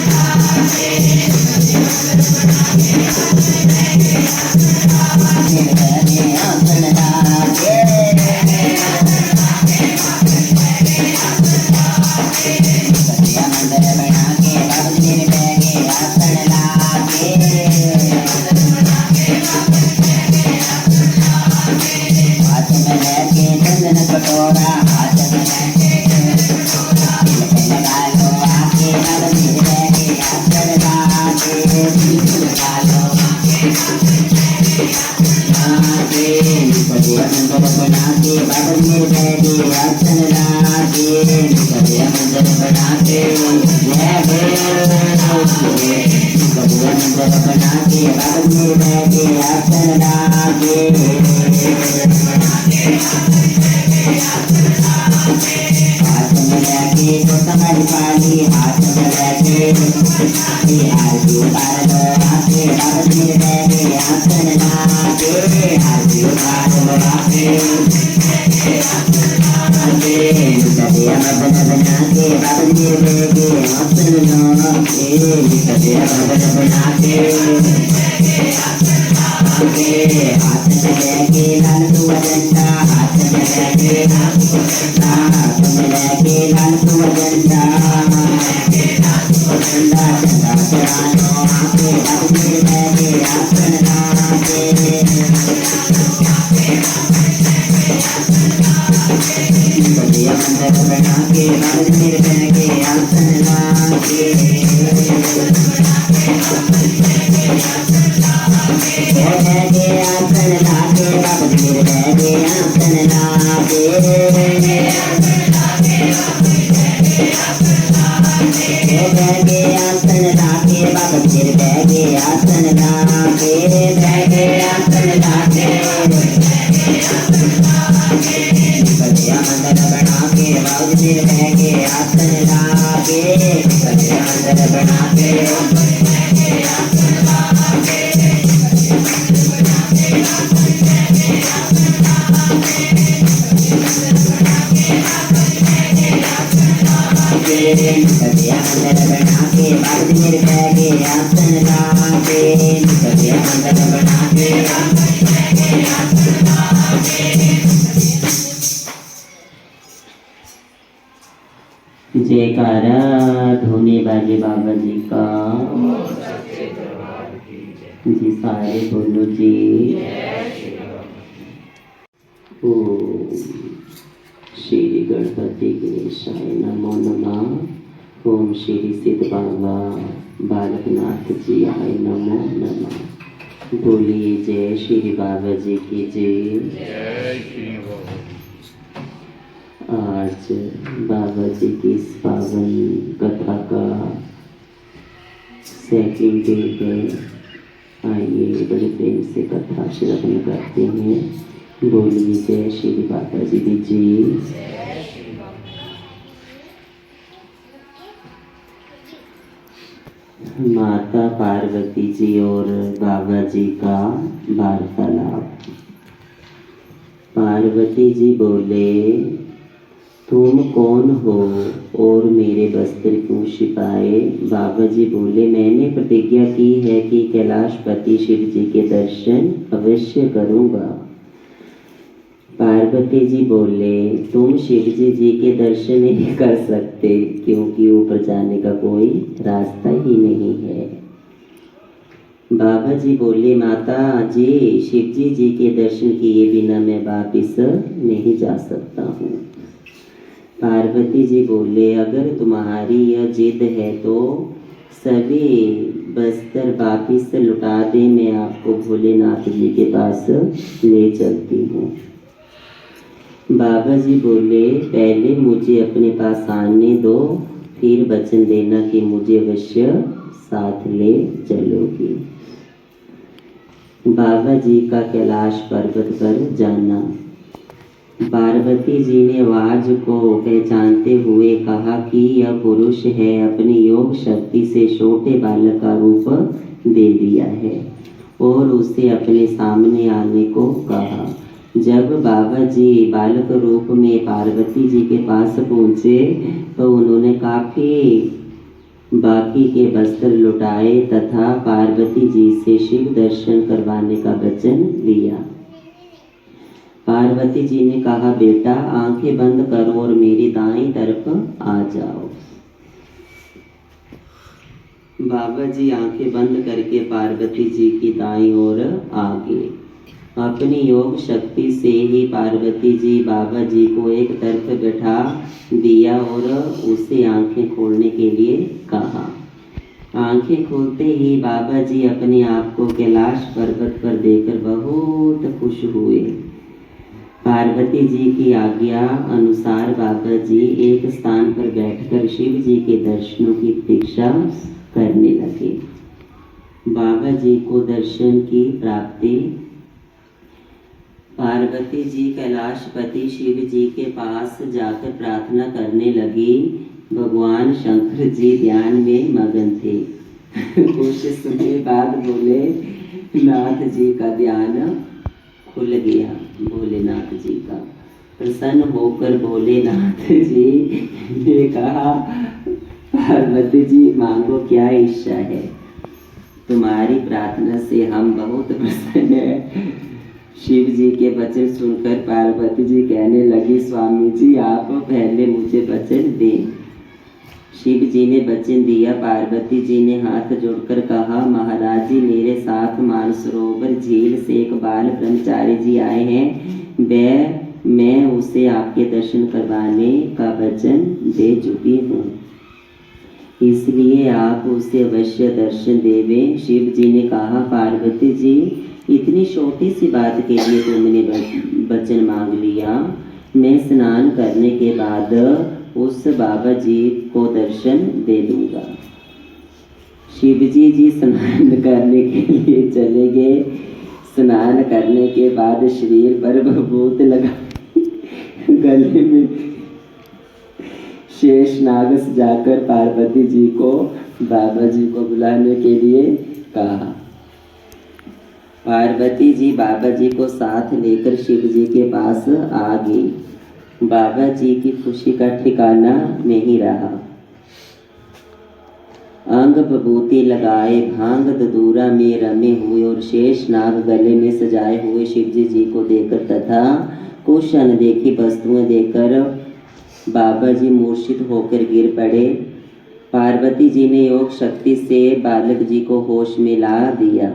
लागे मंत्र बना के बाबू बैगे आसन लागे हाथ में लेके चंदन कटोरा हाथ में लेके लगा लो आके बाबू बैगे आसन लागे लगा लो आके कभी मंत्र बना के बाबू बैगे आसन लागे कभी मंत्र बना के कभी मंत्र बना के बाबू बैगे आसन लागे हाथ में लेके तो तुम्हारी पाली हाथ में लेके आरती उतार लो आके बाबू बैगे आसन लागे आरती उतार लो आके कभी मंत्र बना के बाबू बैगे आसन लागे कभी मंत्र बना के हाथ में लेके लाल तू अजंता हाथ में लेके लाल तू अजंता चंदा चंदा चढ़ानो आके बाबू बैगे आसन लागे कभी मंत्र बना के बाबू बैगे आसन लागे बैगे आसन लागे बाबू बैगे आसन लागे बैगे आसन लागे बाबू बैगे आसन लागे बैगे आसन लागे कभी मंत्र बना के बाबू बह के आसन लागे, कभी अंदर बना के कभी अंदर बना के बाद मेरे बह के आसन लागे, कभी अंदर बना के जयकारा धोने वाले बाबा जी का जी, सारे बोलो जी। ओम श्री गणपति गणेशाय नमो नमः। ओम श्री सिद्ध बाबा बालकनाथ जी आय नमो नमः। बोलिए जय श्री बाबा जी की जय। आज बाबा जी की इस पावन कथा का सेकंड डे है। आइए बड़े प्रेम से कथा श्रवण करते हैं। बोलिए जय श्री बाबा जी की जय। माता पार्वती जी और बाबा जी का वार्तालाप। पार्वती जी बोले, तुम कौन हो और मेरे वस्त्र क्यों छिपाए? बाबा जी बोले, मैंने प्रतिज्ञा की है कि कैलाशपति शिव जी के दर्शन अवश्य करूंगा। पार्वती जी बोले, तुम शिव जी के दर्शन नहीं कर सकते क्योंकि ऊपर जाने का कोई रास्ता ही नहीं है। बाबा जी बोले, माता जी शिव जी के दर्शन किए बिना मैं वापिस नहीं जा सकता हूँ। पार्वती जी बोले, अगर तुम्हारी यह जिद है तो सभी बस्तर वापिस लौटा दे, मैं आपको भोलेनाथ जी के पास ले चलती हूँ। बाबा जी बोले, पहले मुझे अपने पास आने दो, फिर वचन देना कि मुझे अवश्य साथ ले चलोगी। बाबा जी का कैलाश पर्वत पर जाना। पार्वती जी ने आवाज को पहचानते हुए कहा कि यह पुरुष है, अपनी योग शक्ति से छोटे बालक का रूप दे दिया है और उसे अपने सामने आने को कहा। जब बाबा जी बालक रूप में पार्वती जी के पास पहुँचे तो उन्होंने काफी बाकी के वस्त्र लुटाए तथा पार्वती जी से शिव दर्शन करवाने का वचन लिया। पार्वती जी ने कहा, बेटा आंखें बंद करो और मेरी दाईं तरफ आ जाओ। बाबा जी आंखें बंद करके पार्वती जी की दाईं ओर आ गए। अपनी योग शक्ति से ही पार्वती जी बाबा जी को एक तरफ बैठा दिया और उसे आंखें खोलने के लिए कहा। आंखें खोलते ही बाबा जी अपने आप को कैलाश पर्वत पर देखकर बहुत खुश हुए। पार्वती जी की आज्ञा अनुसार बाबा जी एक स्थान पर बैठकर शिव जी के दर्शनों की प्रतीक्षा करने लगे। बाबा जी को दर्शन की प्राप्ति। पार्वती जी कैलाशपति शिव जी के पास जाकर प्रार्थना करने लगी। भगवान शंकर जी ध्यान में मगन थे। कुछ समय बाद बोले, नाथ जी का ध्यान खुल गया। भोलेनाथ जी का प्रसन्न होकर भोलेनाथ जी ने कहा, पार्वती जी मांगो, क्या इच्छा है? तुम्हारी प्रार्थना से हम बहुत प्रसन्न हैं। शिव जी के वचन सुनकर पार्वती जी कहने लगी, स्वामी जी आप पहले मुझे वचन दें। शिव जी ने वचन दिया। पार्वती जी ने हाथ जोड़कर कहा, महाराज जी मेरे साथ मानसरोवर झील से एक बाल ब्रह्मचारी जी आए हैं, मैं उसे आपके दर्शन करवाने का वचन दे चुकी हूँ, इसलिए आप उसे अवश्य दर्शन देवें। शिव जी ने कहा, पार्वती जी इतनी छोटी सी बात के लिए तुमने वचन मांग लिया। मैं स्नान करने के बाद उस बाबा जी को दर्शन दे दूंगा। शिव जी स्नान करने के लिए चले गए। स्नान करने के बाद शरीर पर विभूति लगा, गले में शेषनाग सजाकर पार्वती जी को बाबा जी को बुलाने के लिए कहा। पार्वती जी बाबा जी को साथ लेकर शिव जी के पास आ गई। बाबा जी की खुशी का ठिकाना नहीं रहा। अंग विभूति लगाए भांग धतूरा में रमे हुए और शेषनाग गले में सजाए हुए शिवजी जी को देखकर तथा कुछ अनदेखी वस्तुएं देखकर बाबा जी मूर्छित होकर गिर पड़े। पार्वती जी ने योग शक्ति से बालक जी को होश में ला दिया।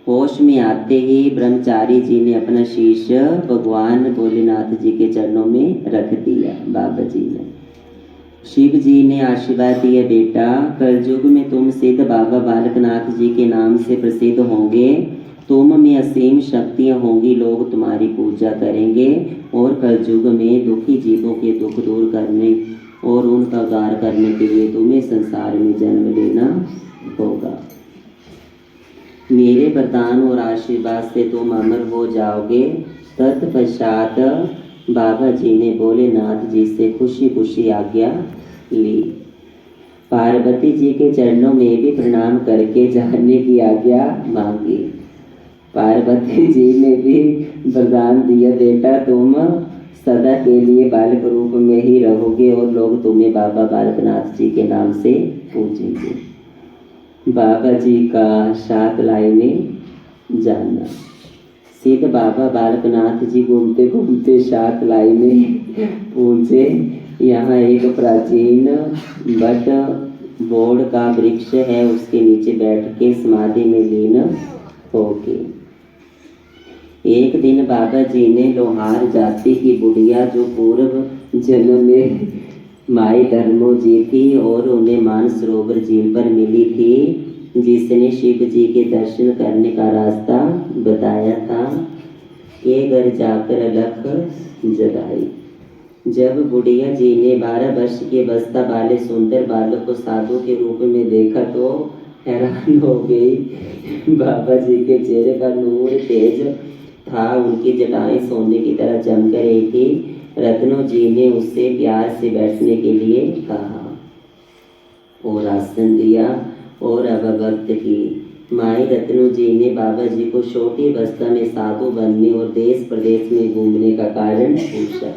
होश में आते ही ब्रह्मचारी जी ने अपना शीश भगवान भोलेनाथ जी के चरणों में रख दिया। बाबा जी ने शिव जी ने आशीर्वाद दिया, बेटा कलयुग में तुम सिद्ध बाबा बालकनाथ जी के नाम से प्रसिद्ध होंगे। तुम में असीम शक्तियाँ होंगी, लोग तुम्हारी पूजा करेंगे और कलयुग में दुखी जीवों के दुख दूर करने और उनका गार करने के लिए तुम्हें संसार में जन्म लेना होगा। मेरे वरदान और आशीर्वाद से तुम अमर हो जाओगे। तत्पश्चात बाबा जी ने भोलेनाथ जी से खुशी खुशी आज्ञा ली। पार्वती जी के चरणों में भी प्रणाम करके जाने की आज्ञा मांगी। पार्वती जी ने भी वरदान दिया, बेटा तुम सदा के लिए बालक रूप में ही रहोगे और लोग तुम्हें बाबा बालकनाथ जी के नाम से पूजेंगे। बाबा जी का शातलाई में जाना। सिद्ध बाबा बालकनाथ जी घूमते घूमते शातलाई में पहुँचे। यहाँ एक प्राचीन बट बोर्ड का वृक्ष है, उसके नीचे बैठ के समाधि में लीन होके एक दिन बाबा जी ने लोहार जाति की बुढ़िया जो पूर्व जन्म में माई धर्मो जी थी और उन्हें मानसरोवर झील पर मिली थी, जिसने शिव जी के दर्शन करने का रास्ता बताया था, के घर जाकर अलख जगाई। जब बुढ़िया जी ने 12 वर्ष के बस्ता वाले सुंदर बालक को साधु के रूप में देखा तो हैरान हो गई। बाबा जी के चेहरे का नूर तेज था, उनकी जटाएं सोने की तरह चमक रही थी। रत्नो जी ने उससे प्यार से बैठने के लिए कहा और आसन दिया और अवगत की। माई रत्नो जी ने बाबा जी को छोटी अवस्था में साधु बनने और देश प्रदेश में घूमने का कारण पूछा।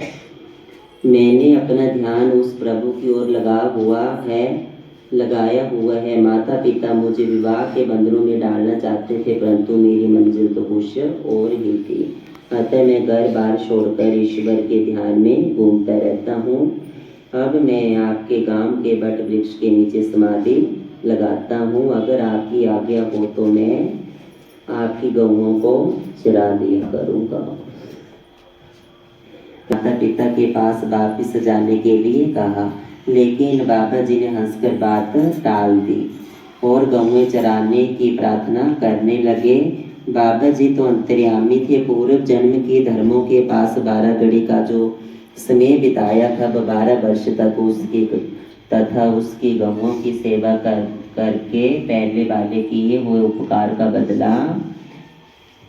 मैंने अपना ध्यान उस प्रभु की ओर लगाया हुआ है। माता पिता मुझे विवाह के बंधनों में डालना चाहते थे, परंतु मेरी मंजिल तो कुछ और ही थी। अतः मैं घर बार छोड़कर ईश्वर के ध्यान में घूमता रहता हूँ। अब मैं आपके गांव के बट वृक्ष के नीचे समाधि लगाता हूँ। अगर आपकी आज्ञा हो तो मैं आपकी गौओं को चरा दिया करूँगा। माता पिता के पास वापिस जाने के लिए कहा, लेकिन बाबा जी ने हंसकर बात टाल दी और गौएं चराने की प्रार्थना करने लगे। बाबा जी तो अंतर्यामी थे। पूर्व जन्म के धर्मों के पास 12 घड़ी का जो समय बिताया था, 12 वर्ष तक उसकी तथा उसकी गौओं की सेवा करके पहले वाले किए हुए उपकार का बदला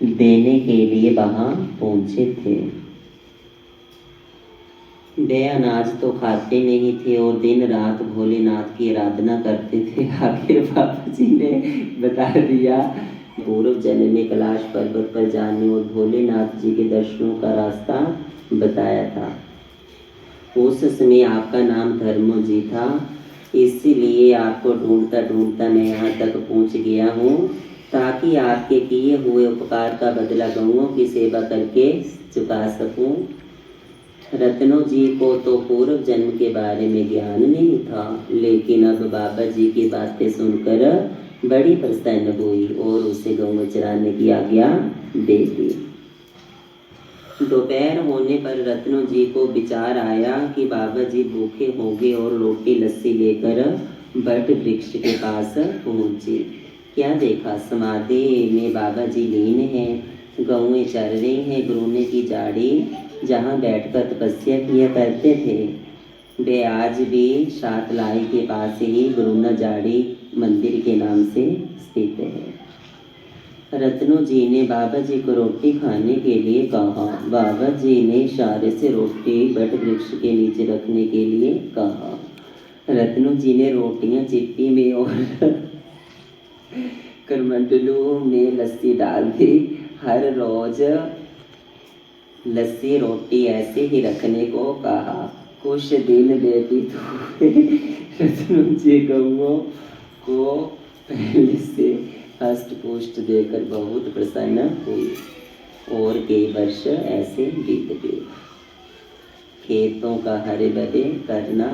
देने के लिए वहाँ पहुँचे थे। वे अनाज तो खाते नहीं थे और दिन रात भोलेनाथ की आराधना करते थे। आखिर बाबा जी ने बता दिया, पूर्व जन्म में कैलाश पर्वत पर जाने और भोलेनाथ जी के दर्शनों का रास्ता बताया था। उस समय आपका नाम धर्मो जी था, इसीलिए आपको ढूंढता ढूंढता मैं यहाँ तक पहुँच गया हूँ, ताकि आपके किए हुए उपकार का बदला गौओं की सेवा करके चुका सकूँ। रत्नो जी को तो पूर्व जन्म के बारे में ज्ञान नहीं था, लेकिन अब बाबा जी की बातें सुनकर बड़ी प्रसन्न हुई और उसे गौ चराने की आज्ञा दे दी। दोपहर होने पर रत्नो जी को विचार आया कि बाबा जी भूखे होंगे और रोटी लस्सी लेकर बट वृक्ष के पास पहुँचे। क्या देखा, समाधि में बाबा जी लीन हैं, गौएं चर रही हैं। गुरुने की झाड़ी जहाँ बैठकर तपस्या किया करते थे, वे आज भी शातलाई के पास ही गुरुना झाड़ी मंदिर के नाम से स्थित है। रत्नो जी ने बाबा जी को रोटी खाने के लिए कहा। बाबा जी ने इशारे से रोटी बट वृक्ष के नीचे रखने के लिए कहा। रत्नू जी ने रोटियां चिप्पी में और करमंडलों में लस्सी डाल दी। हर रोज लस्सी रोटी ऐसे ही रखने को कहा। कुछ दिन व्यतीत हुए। रत्नू जी गौओं को पहले से हष्ट पुष्ट देखकर बहुत प्रसन्न हुई और कई वर्ष ऐसे बीत गए। खेतों का हरे भरे करना।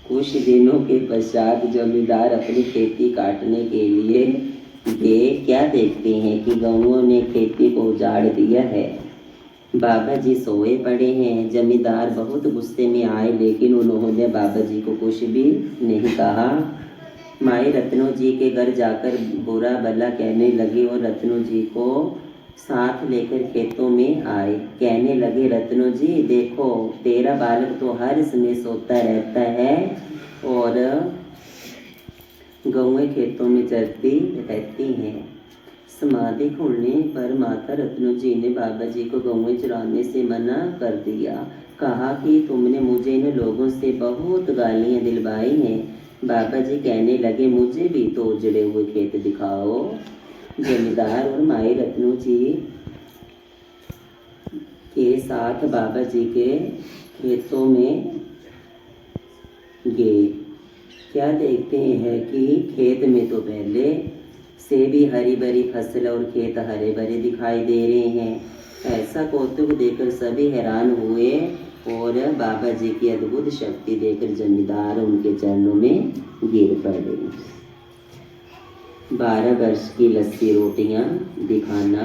कुछ दिनों के पश्चात जमींदार अपनी खेती काटने के लिए गए। क्या देखते हैं कि गौओं ने खेती को उजाड़ दिया है। बाबा जी सोए पड़े हैं। जमींदार बहुत गुस्से में आए, लेकिन उन्होंने बाबा जी को कुछ भी नहीं कहा। माई रत्नू जी के घर जाकर बुरा भला कहने लगी और रत्नू जी को साथ लेकर खेतों में आए। कहने लगे, रत्नू जी देखो, तेरा बालक तो हर समय सोता रहता है और गौएं खेतों में चरती रहती हैं। समाधि खुलने पर माता रत्नू जी ने बाबा जी को गौएं चराने से मना कर दिया। कहा कि तुमने मुझे इन लोगों से बहुत गालियां दिलवाई हैं। बाबा जी कहने लगे, मुझे भी तो उजड़े हुए खेत दिखाओ। जमींदार और माई रत्नू जी के साथ बाबा जी के खेतों में गए। क्या देखते हैं कि खेत में तो पहले से भी हरी भरी फसल और खेत हरे भरे दिखाई दे रहे हैं। ऐसा कौतुक देखकर सभी हैरान हुए और बाबा जी की अद्भुत शक्ति देखकर जमींदार उनके चरणों में गिर पड़े। 12 वर्ष की लस्सी रोटियां दिखाना।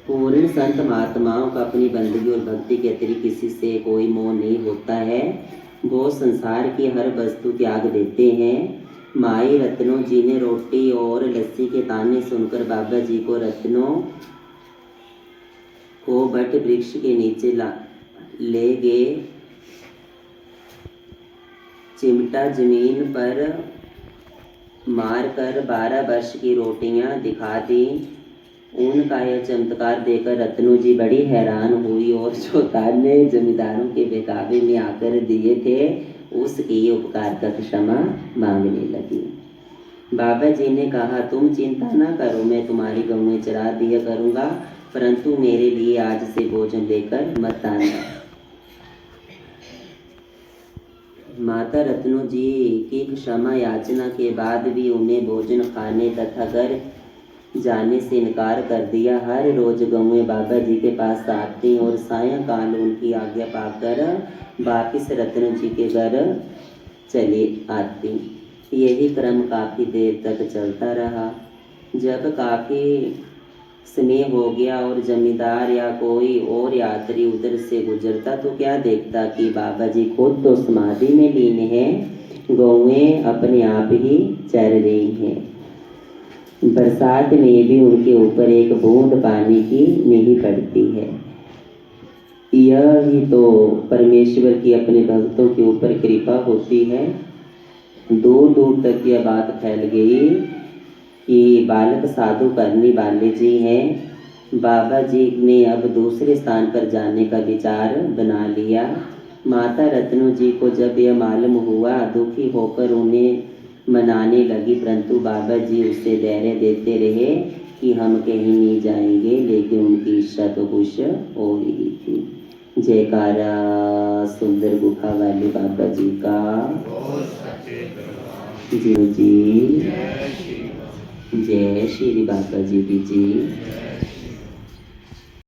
पूर्ण संत महात्माओं का अपनी बंदगी और भक्ति के अतिरिक्त किसी से कोई मोह नहीं होता है। वो संसार की हर वस्तु त्याग देते हैं। माई रत्नों जी ने रोटी और लस्सी के ताने सुनकर बाबा जी को रत्नों को बट वृक्ष के नीचे ले गए। चिमटा जमीन पर मारकर 12 वर्ष की रोटियां दिखा दी। उनका यह चमत्कार देखकर रत्नू जी बड़ी हैरान हुई और जो ताने जमींदारों के बहकावे में आकर दिए थे उसके उपकार का क्षमा मांगने लगी। बाबा जी ने कहा, तुम चिंता ना करो, मैं तुम्हारी गौएं चरा दिया करूँगा, परंतु मेरे लिए आज से भोजन लेकर मत आना। माता रत्नू जी की क्षमा याचना के बाद भी उन्हें भोजन खाने तथा घर जाने से इनकार कर दिया। हर रोज गौएं बाबा जी के पास आती और सायंकाल उनकी आज्ञा पाकर वापिस रत्नू जी के घर चली आती। यही क्रम काफ़ी देर तक चलता रहा। जब काफ़ी समय हो गया और जमींदार या कोई और यात्री उधर से गुजरता तो क्या देखता कि बाबा जी खुद तो समाधि में लीन हैं, गौएं अपने आप ही चर रही हैं। बरसात में भी उनके ऊपर एक बूंद पानी की नहीं पड़ती है। यह ही तो परमेश्वर की अपने भक्तों के ऊपर कृपा होती है। दूर दूर तक यह बात फैल गई कि बालक साधु करने वाले जी हैं। बाबा जी ने अब दूसरे स्थान पर जाने का विचार बना लिया। माता रत्नू जी को जब यह मालूम हुआ, दुखी होकर उन्हें मनाने लगी, परंतु बाबा जी उसे धैर्य देते रहे कि हम कहीं नहीं जाएंगे, लेकिन उनकी इच्छा तो कुछ हो रही थी। जयकारा सुंदर गुफा वाले बाबा जी का। जी जी, जय श्री बाबा जी की जी।